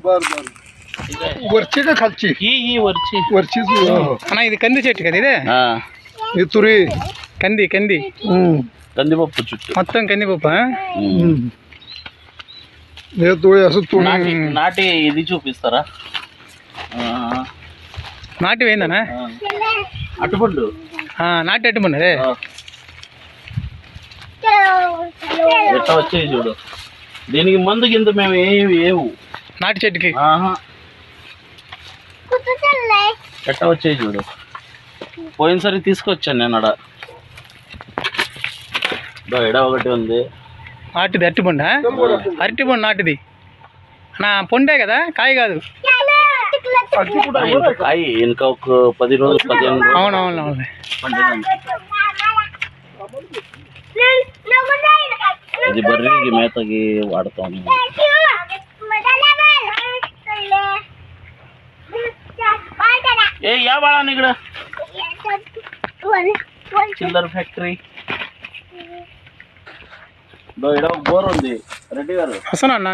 बर बर वरची का खालची ही वरची वरचीच అన్న ఇది కంది చెట్టు కదా ఇదే हे तुरी కంది కంది కందిపప్పు చుట్టూ మొత్తం కందిపప్పు हे तुळी असं तुळी నాటి ఇది చూపిస్తారా నాటి పోయిందనా అటుపండు నాటి అట్టుమన్నా అదే ఎట్లా వచ్చేది చూడు దీనికి మందు కింద మేము ఏవు నాటి చెట్టుకి ఎట్లా వచ్చేది చూడు పోయినసారి తీసుకొచ్చాను నేను అడ ఎడ ఒకటి ఉంది నాటిది అరటిపండు అరటిపండు నాటిది నా పొండే కదా కాయ కాదు కాయ ఇంకా ఒక 10 రోజులు 15 రోజులు అవునవును ఇది బర్రీకి మేతకి వాడతాము ఏ యా వాడాను ఇక్కడ చిల్లర ఫ్యాక్టరీ ఇక్కడ ఒక బోర్ ఉంది రెడ్డి గారు వస్తున్నా అన్న